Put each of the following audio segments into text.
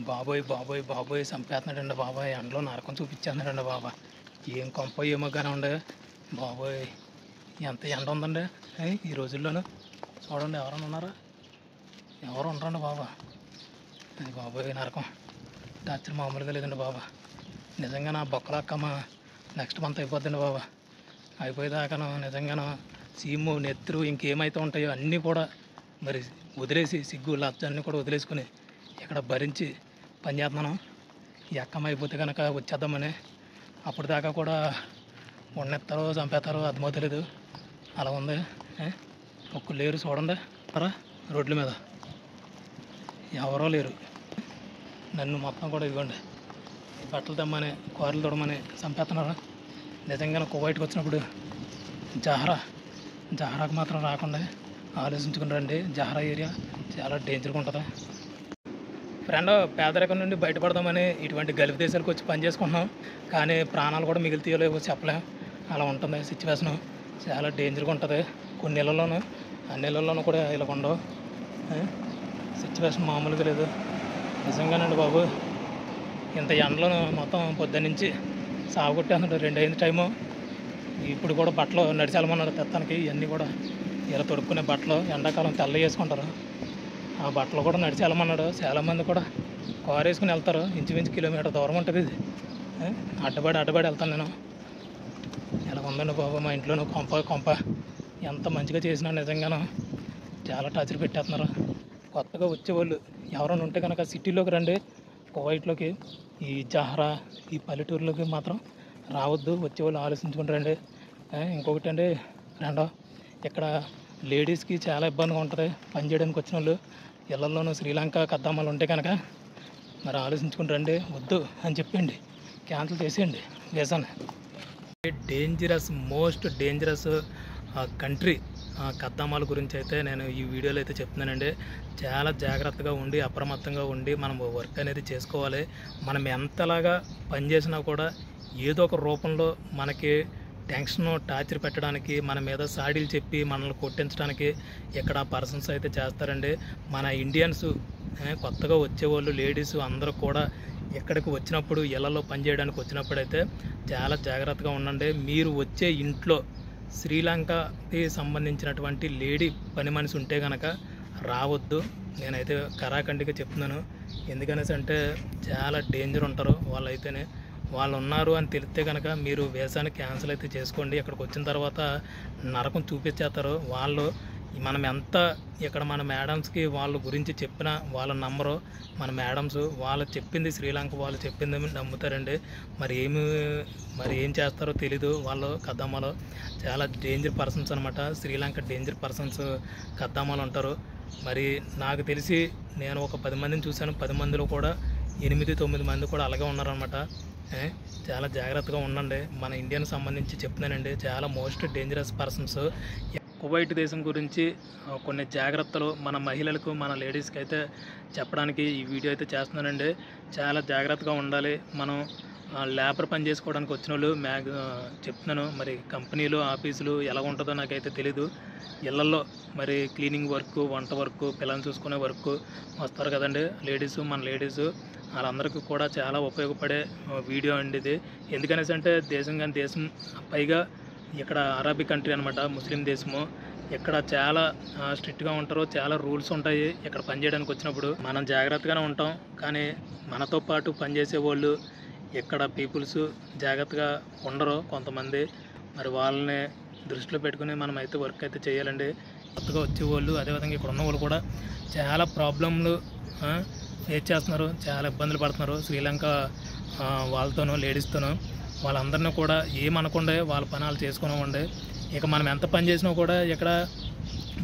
బాబోయ్ బాబోయ్ బాబోయ్ చంపేస్తున్నాడండి బాబాయ్. ఎండలో నరకం చూపించేస్తున్నాడండి బాబా. ఏం కొంప ఏమో కానీ ఉండే బాబోయ్. ఎంత ఎండ ఉందండి ఈ రోజుల్లోనూ. చూడండి ఎవరైనా ఉన్నారా? ఎవరు ఉండరండి బాబా. అది బాబోయ్ నరకం. టార్చర్ మామూలుగా లేదండి బాబా. నిజంగా నా బొక్కలక్కమ్మ నెక్స్ట్ మంత్ అయిపోద్దండి బాబా. అయిపోయేదాకాను నిజంగాను సీము నెత్తురు ఇంకేమైతే ఉంటాయో అన్నీ కూడా మరి వదిలేసి సిగ్గు లచ్చ అన్నీ కూడా వదిలేసుకుని ఇక్కడ భరించి పనిచేస్తున్నాను. ఈ అక్కమ్మ అయిపోతే కనుక వచ్చేద్దామని. అప్పటిదాకా కూడా ఉండెత్తారో చంపేస్తారో అర్థమో తెలీదు. అలా ఉంది. ఒక్కరు లేరు చూడండి. రోడ్ల మీద ఎవరో లేరు. నన్ను మొత్తం కూడా ఇవ్వండి బట్టలు తెమ్మని కూరలు తొడమని చంపేస్తున్నారు. నిజంగా కువైట్కి వచ్చినప్పుడు జహరాకు మాత్రం రాకుండా ఆలోచించుకుని రండి. జహరా ఏరియా చాలా డేంజర్గా ఉంటుంది. ఫ్రెండ్, పేదరికం నుండి బయటపడదామని ఇటువంటి గల్ఫ్ దేశాలకు వచ్చి పని చేసుకుంటున్నాం. కానీ ప్రాణాలు కూడా మిగిలితాయో లేవో చెప్పలేం. అలా ఉంటుంది సిచ్యువేషను. చాలా డేంజర్గా ఉంటుంది. కొన్ని నెలల్లోనూ అన్ని నెలల్లోనూ కూడా ఇలా ఉండవు. సిచ్యువేషన్ మామూలుగా లేదు నిజంగానండి బాబు. ఇంత ఎండలను మొత్తం పొద్దున్నుంచి సాగుకొట్టేస్తున్నాడు. 2 అయింది టైము. ఇప్పుడు కూడా బట్టలు నడిచాలమన్నాడు తెత్తానికి. ఇవన్నీ కూడా ఇలా తొడుక్కునే బట్టలు ఎండాకాలం తెల్ల వేసుకుంటారు. ఆ బట్టలు కూడా నడిచాలమన్నాడు. చాలామంది కూడా కారు వేసుకుని వెళ్తారు. ఇంచుమించు కిలోమీటర్ దూరం ఉంటుంది ఇది. అడ్డబడి వెళ్తాను నేను. ఇలా ఉందండి బాబు. మా ఇంట్లోనూ కొంప ఎంత మంచిగా చేసినా నిజంగానూ చాలా టార్చర్ పెట్టేస్తున్నారు. కొత్తగా వచ్చేవాళ్ళు ఎవరైనా ఉంటే కనుక సిటీలోకి రండి. కువైట్లోకి ఈ జహరా ఈ పల్లెటూరులోకి మాత్రం రావద్దు. వచ్చేవాళ్ళు ఆలోచించుకుని రండి. ఇంకొకటి అండి ఫ్రెండ్, ఇక్కడ లేడీస్కి చాలా ఇబ్బందిగా ఉంటుంది పని చేయడానికి వచ్చిన వాళ్ళు. ఇళ్లలోనూ శ్రీలంక కద్దామాలు ఉంటే కనుక మరి ఆలోచించుకుని రండి. వద్దు అని చెప్పండి, క్యాన్సిల్ చేసేయండి వీసాని. డేంజరస్, మోస్ట్ డేంజరస్ కంట్రీ కద్దామాల గురించి అయితే నేను ఈ వీడియోలో అయితే చెప్తున్నానండి. చాలా జాగ్రత్తగా ఉండి అప్రమత్తంగా ఉండి మనం వర్క్ అనేది చేసుకోవాలి. మనం ఎంతలాగా పనిచేసినా కూడా ఏదో ఒక రూపంలో మనకి టెన్షన్ టార్చర్ పెట్టడానికి, మన మీద సాడీలు చెప్పి మనల్ని కొట్టించడానికి ఇక్కడ పర్సన్స్ అయితే చేస్తారండి. మన ఇండియన్స్ కొత్తగా వచ్చేవాళ్ళు లేడీస్ అందరూ కూడా ఇక్కడికి వచ్చినప్పుడు ఇళ్లలో పనిచేయడానికి వచ్చినప్పుడు అయితే చాలా జాగ్రత్తగా ఉండండి. మీరు వచ్చే ఇంట్లో శ్రీలంకకి సంబంధించినటువంటి లేడీ పని మనిషి ఉంటే కనుక రావద్దు. నేనైతే కరాఖండిగా చెప్తున్నాను. ఎందుకనేసి అంటే చాలా డేంజర్ ఉంటారు వాళ్ళైతేనే. వాళ్ళు ఉన్నారు అని తెలిస్తే కనుక మీరు వీసాని క్యాన్సిల్ అయితే చేసుకోండి. ఇక్కడికి వచ్చిన తర్వాత నరకం చూపించేస్తారు వాళ్ళు. మనం ఎంత ఇక్కడ మన మేడమ్స్కి వాళ్ళ గురించి చెప్పినా వాళ్ళ నమ్మరు. మన మేడమ్స్ వాళ్ళు చెప్పింది శ్రీలంక వాళ్ళు చెప్పింది నమ్ముతారండి. మరి ఏం చేస్తారో తెలీదు. వాళ్ళు కద్దామాలో చాలా డేంజర్ పర్సన్స్ అనమాట. శ్రీలంక డేంజర్ పర్సన్స్ కద్దామాలు ఉంటారు. మరి నాకు తెలిసి నేను ఒక 10 మందిని చూశాను. 10 మందిలో కూడా 8-9 మంది కూడా అలాగే ఉన్నారనమాట. చాలా జాగ్రత్తగా ఉండండి. మన ఇండియాకి సంబంధించి చెప్తున్నానండి. చాలా మోస్ట్ డేంజరస్ పర్సన్స్. కువైట్ దేశం గురించి కొన్ని జాగ్రత్తలు మన మహిళలకు మన లేడీస్కి అయితే చెప్పడానికి ఈ వీడియో అయితే చేస్తున్నానండి. చాలా జాగ్రత్తగా ఉండాలి. మనం లేబర్ పని చేసుకోవడానికి వచ్చిన వాళ్ళు చెప్తున్నాను. మరి కంపెనీలు ఆఫీసులు ఎలా ఉంటుందో నాకైతే తెలీదు. ఇళ్లలో మరి క్లీనింగ్ వర్క్, వంట వర్క్, పిల్లల్ని చూసుకునే వర్క్ వస్తారు కదండి లేడీసు. మన లేడీసు వాళ్ళందరికీ కూడా చాలా ఉపయోగపడే వీడియో అండి ఇది. ఎందుకనేసి అంటే దేశం పైగా ఇక్కడ అరబీ కంట్రీ అనమాట, ముస్లిం దేశము. ఇక్కడ చాలా స్ట్రిక్ట్గా ఉంటారు. చాలా రూల్స్ ఉంటాయి ఇక్కడ పనిచేయడానికి వచ్చినప్పుడు. మనం జాగ్రత్తగానే ఉంటాం. కానీ మనతో పాటు పనిచేసే వాళ్ళు ఇక్కడ పీపుల్స్ జాగ్రత్తగా ఉండరు కొంతమంది. మరి వాళ్ళని దృష్టిలో పెట్టుకుని మనం అయితే వర్క్ అయితే చేయాలండి. కొత్తగా వచ్చేవాళ్ళు అదేవిధంగా ఇక్కడ ఉన్న వాళ్ళు కూడా చాలా ప్రాబ్లంలు ఫేస్ చేస్తున్నారు. చాలా ఇబ్బందులు పడుతున్నారు శ్రీలంక వాళ్ళతోనూ లేడీస్తోనూ. వాళ్ళందరినీ కూడా ఏమనకుండా వాళ్ళ పనాలు చేసుకున్నామండి. ఇక మనం ఎంత పని చేసినా కూడా ఇక్కడ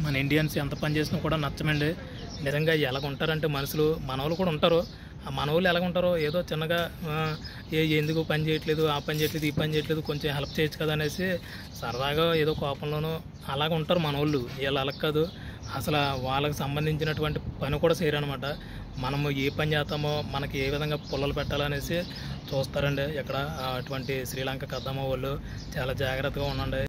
మన ఇండియన్స్ ఎంత పని చేసినా కూడా నచ్చమండి. నిజంగా ఎలాగ ఉంటారంటే మనుషులు, మనవాళ్ళు కూడా ఉంటారు. ఆ మనవాళ్ళు ఎలాగుంటారో ఏదో చిన్నగా ఎందుకు పని చేయట్లేదు, ఆ పని చేయట్లేదు, ఈ పని చేయట్లేదు, కొంచెం హెల్ప్ చేయొచ్చు కదా అనేసి సరదాగా ఏదో కోపంలోనూ అలాగ ఉంటారు మనవాళ్ళు. వీళ్ళు అలా కాదు. అసలు వాళ్ళకి సంబంధించినటువంటి పని కూడా చేయరనమాట. మనము ఏ పని చేస్తామో మనకి ఏ విధంగా పుల్లలు పెట్టాలనేసి చూస్తారండి ఇక్కడ. అటువంటి శ్రీలంక కద్దామా వాళ్ళు చాలా జాగ్రత్తగా ఉండండి.